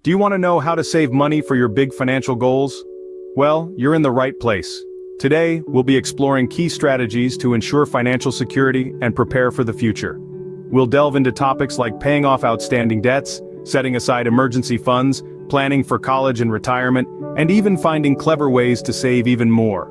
Do you want to know how to save money for your big financial goals? Well, you're in the right place. Today, we'll be exploring key strategies to ensure financial security and prepare for the future. We'll delve into topics like paying off outstanding debts, setting aside emergency funds, planning for college and retirement, and even finding clever ways to save even more.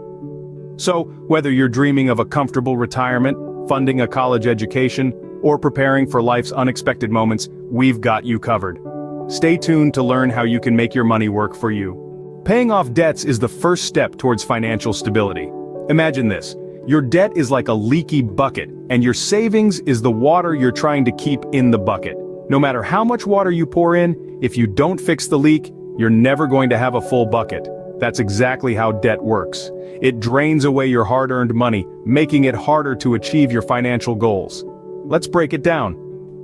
So, whether you're dreaming of a comfortable retirement, funding a college education, or preparing for life's unexpected moments, we've got you covered. Stay tuned to learn how you can make your money work for you. Paying off debts is the first step towards financial stability. Imagine this. Your debt is like a leaky bucket, and your savings is the water you're trying to keep in the bucket. No matter how much water you pour in, if you don't fix the leak, you're never going to have a full bucket. That's exactly how debt works. It drains away your hard-earned money, making it harder to achieve your financial goals. Let's break it down.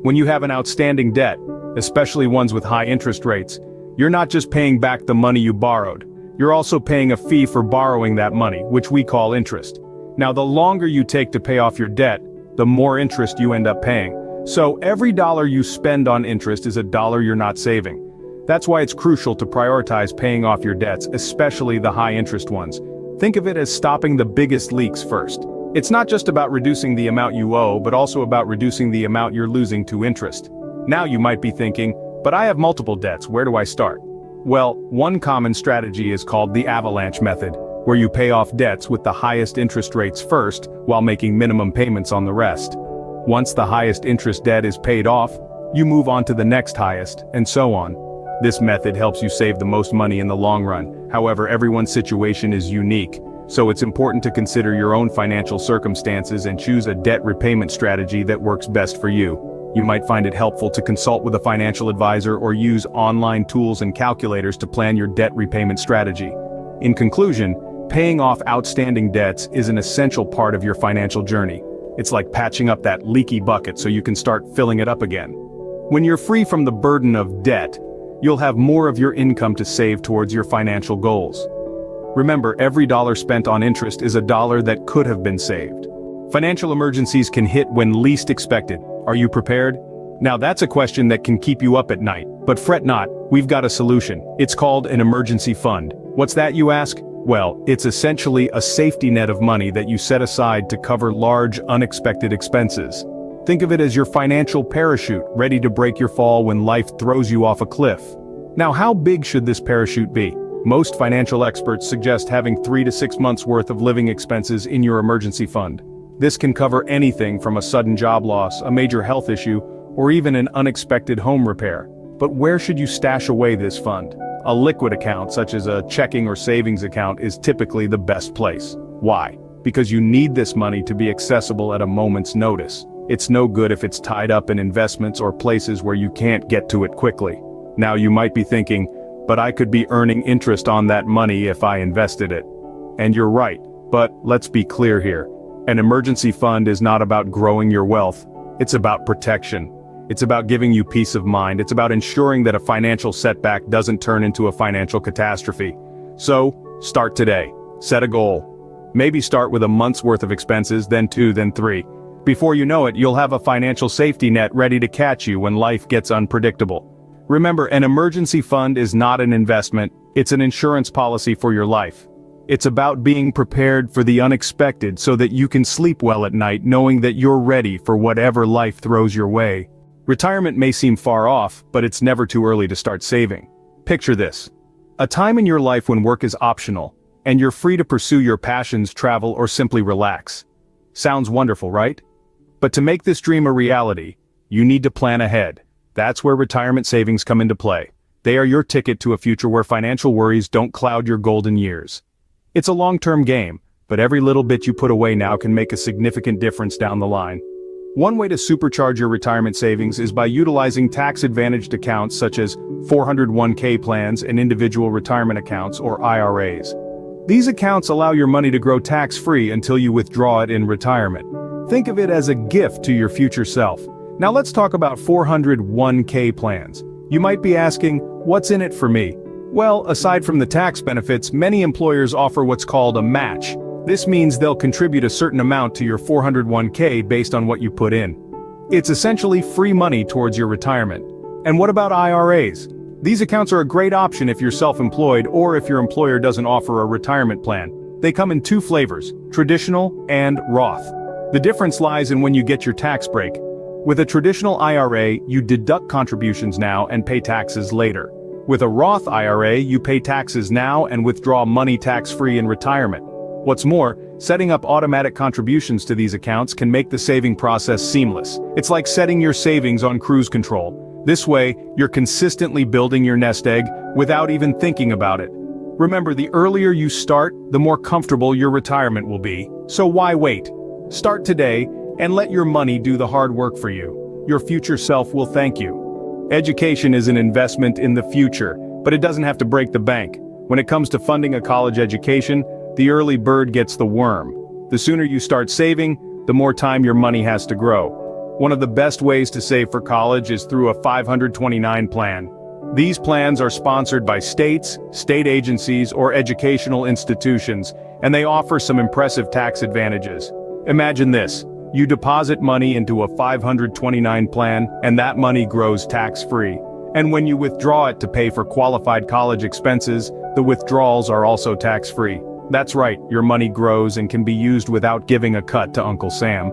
When you have an outstanding debt, especially ones with high interest rates, you're not just paying back the money you borrowed. You're also paying a fee for borrowing that money, which we call interest. Now, the longer you take to pay off your debt, the more interest you end up paying. So every dollar you spend on interest is a dollar you're not saving. That's why it's crucial to prioritize paying off your debts, especially the high-interest ones. Think of it as stopping the biggest leaks first. It's not just about reducing the amount you owe, but also about reducing the amount you're losing to interest. Now you might be thinking, but I have multiple debts, where do I start? Well, one common strategy is called the avalanche method, where you pay off debts with the highest interest rates first, while making minimum payments on the rest. Once the highest interest debt is paid off, you move on to the next highest, and so on. This method helps you save the most money in the long run. However, everyone's situation is unique, so it's important to consider your own financial circumstances and choose a debt repayment strategy that works best for you. You might find it helpful to consult with a financial advisor or use online tools and calculators to plan your debt repayment strategy. In conclusion, paying off outstanding debts is an essential part of your financial journey. It's like patching up that leaky bucket so you can start filling it up again. When you're free from the burden of debt, you'll have more of your income to save towards your financial goals. Remember, every dollar spent on interest is a dollar that could have been saved. Financial emergencies can hit when least expected. Are you prepared? Now that's a question that can keep you up at night, but fret not, we've got a solution. It's called an emergency fund. What's that, you ask? Well, it's essentially a safety net of money that you set aside to cover large, unexpected expenses. Think of it as your financial parachute, ready to break your fall when life throws you off a cliff. Now, how big should this parachute be? Most financial experts suggest having 3 to 6 months worth of living expenses in your emergency fund. This can cover anything from a sudden job loss, a major health issue, or even an unexpected home repair. But where should you stash away this fund? A liquid account, such as a checking or savings account, is typically the best place. Why? Because you need this money to be accessible at a moment's notice. It's no good if it's tied up in investments or places where you can't get to it quickly. Now you might be thinking, but I could be earning interest on that money if I invested it. And you're right, but let's be clear here. An emergency fund is not about growing your wealth. It's about protection. It's about giving you peace of mind. It's about ensuring that a financial setback doesn't turn into a financial catastrophe. So, start today. Set a goal. Maybe start with a month's worth of expenses, then 2, then 3. Before you know it, you'll have a financial safety net ready to catch you when life gets unpredictable. Remember, an emergency fund is not an investment, it's an insurance policy for your life. It's about being prepared for the unexpected so that you can sleep well at night knowing that you're ready for whatever life throws your way. Retirement may seem far off, but it's never too early to start saving. Picture this. A time in your life when work is optional, and you're free to pursue your passions, travel, or simply relax. Sounds wonderful, right? But to make this dream a reality, you need to plan ahead. That's where retirement savings come into play. They are your ticket to a future where financial worries don't cloud your golden years. It's a long-term game, but every little bit you put away now can make a significant difference down the line. One way to supercharge your retirement savings is by utilizing tax-advantaged accounts such as 401k plans and individual retirement accounts, or IRAs. These accounts allow your money to grow tax-free until you withdraw it in retirement. Think of it as a gift to your future self. Now let's talk about 401k plans. You might be asking, what's in it for me? Well, aside from the tax benefits, many employers offer what's called a match. This means they'll contribute a certain amount to your 401k based on what you put in. It's essentially free money towards your retirement. And what about IRAs? These accounts are a great option if you're self-employed or if your employer doesn't offer a retirement plan. They come in two flavors, traditional and Roth. The difference lies in when you get your tax break. With a traditional IRA, you deduct contributions now and pay taxes later. With a Roth IRA, you pay taxes now and withdraw money tax-free in retirement. What's more, setting up automatic contributions to these accounts can make the saving process seamless. It's like setting your savings on cruise control. This way, you're consistently building your nest egg without even thinking about it. Remember, the earlier you start, the more comfortable your retirement will be. So why wait? Start today and let your money do the hard work for you. Your future self will thank you. Education is an investment in the future, but it doesn't have to break the bank. When it comes to funding a college education, the early bird gets the worm. The sooner you start saving, the more time your money has to grow. One of the best ways to save for college is through a 529 plan. These plans are sponsored by states, state agencies, or educational institutions, and they offer some impressive tax advantages. Imagine this. You deposit money into a 529 plan, and that money grows tax-free. And when you withdraw it to pay for qualified college expenses, the withdrawals are also tax-free. That's right, your money grows and can be used without giving a cut to Uncle Sam.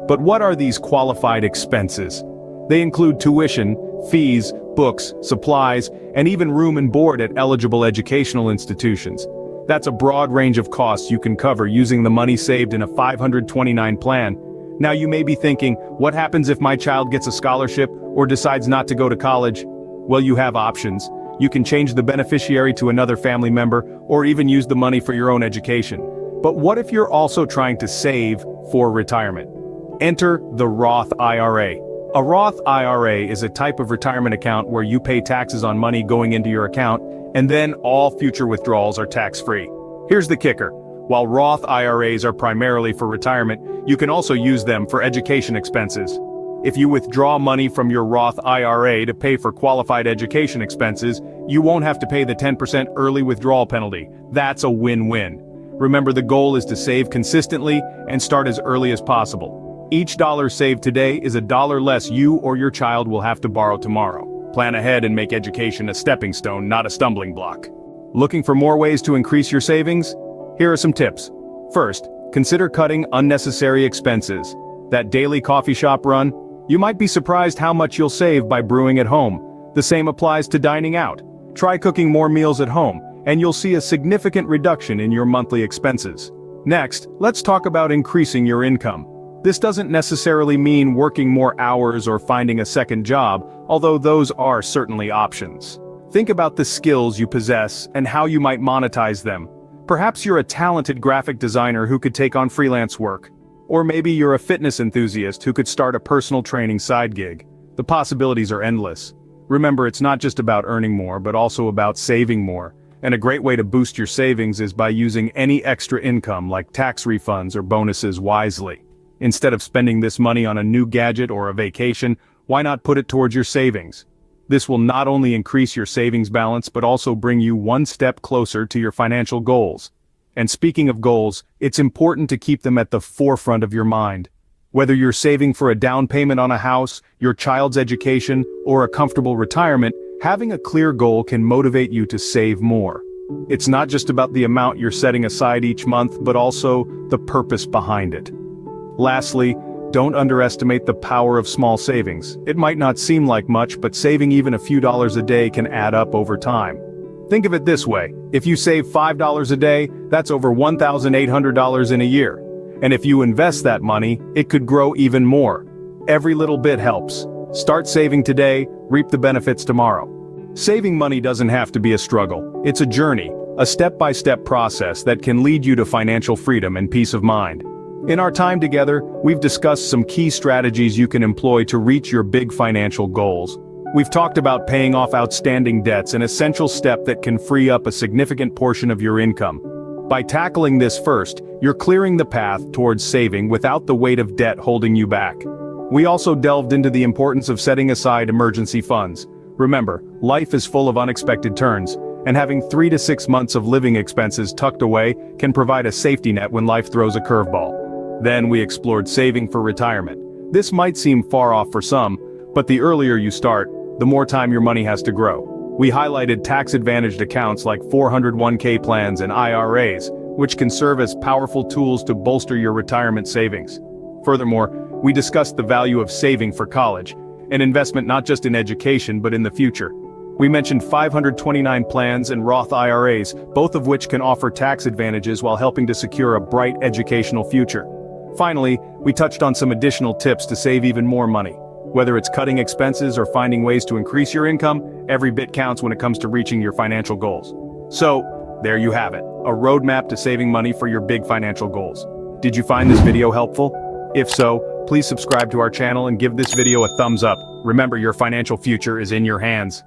But what are these qualified expenses? They include tuition, fees, books, supplies, and even room and board at eligible educational institutions. That's a broad range of costs you can cover using the money saved in a 529 plan. Now you may be thinking, what happens if my child gets a scholarship or decides not to go to college? Well, you have options. You can change the beneficiary to another family member or even use the money for your own education. But what if you're also trying to save for retirement? Enter the Roth IRA. A Roth IRA is a type of retirement account where you pay taxes on money going into your account, and then all future withdrawals are tax-free. Here's the kicker. While Roth IRAs are primarily for retirement, you can also use them for education expenses. If you withdraw money from your Roth IRA to pay for qualified education expenses, you won't have to pay the 10% early withdrawal penalty. That's a win-win. Remember, the goal is to save consistently and start as early as possible. Each dollar saved today is a dollar less you or your child will have to borrow tomorrow. Plan ahead and make education a stepping stone, not a stumbling block. Looking for more ways to increase your savings? Here are some tips. First, consider cutting unnecessary expenses. That daily coffee shop run? You might be surprised how much you'll save by brewing at home. The same applies to dining out. Try cooking more meals at home, and you'll see a significant reduction in your monthly expenses. Next, let's talk about increasing your income. This doesn't necessarily mean working more hours or finding a second job, although those are certainly options. Think about the skills you possess and how you might monetize them. Perhaps you're a talented graphic designer who could take on freelance work. Or maybe you're a fitness enthusiast who could start a personal training side gig. The possibilities are endless. Remember, it's not just about earning more, but also about saving more. And a great way to boost your savings is by using any extra income like tax refunds or bonuses wisely. Instead of spending this money on a new gadget or a vacation, why not put it towards your savings? This will not only increase your savings balance but also bring you one step closer to your financial goals. And speaking of goals, it's important to keep them at the forefront of your mind. Whether you're saving for a down payment on a house, your child's education, or a comfortable retirement, having a clear goal can motivate you to save more. It's not just about the amount you're setting aside each month, but also the purpose behind it. Lastly, don't underestimate the power of small savings. It might not seem like much, but saving even a few dollars a day can add up over time. Think of it this way, if you save $5 a day, that's over $1,800 in a year. And if you invest that money, it could grow even more. Every little bit helps. Start saving today, reap the benefits tomorrow. Saving money doesn't have to be a struggle. It's a journey, a step-by-step process that can lead you to financial freedom and peace of mind. In our time together, we've discussed some key strategies you can employ to reach your big financial goals. We've talked about paying off outstanding debts, an essential step that can free up a significant portion of your income. By tackling this first, you're clearing the path towards saving without the weight of debt holding you back. We also delved into the importance of setting aside emergency funds. Remember, life is full of unexpected turns, and having 3 to 6 months of living expenses tucked away can provide a safety net when life throws a curveball. Then we explored saving for retirement. This might seem far off for some, but the earlier you start, the more time your money has to grow. We highlighted tax-advantaged accounts like 401k plans and IRAs, which can serve as powerful tools to bolster your retirement savings. Furthermore, we discussed the value of saving for college, an investment not just in education but in the future. We mentioned 529 plans and Roth IRAs, both of which can offer tax advantages while helping to secure a bright educational future. Finally, we touched on some additional tips to save even more money. Whether it's cutting expenses or finding ways to increase your income, every bit counts when it comes to reaching your financial goals. So, there you have it, a roadmap to saving money for your big financial goals. Did you find this video helpful? If so, please subscribe to our channel and give this video a thumbs up. Remember, your financial future is in your hands.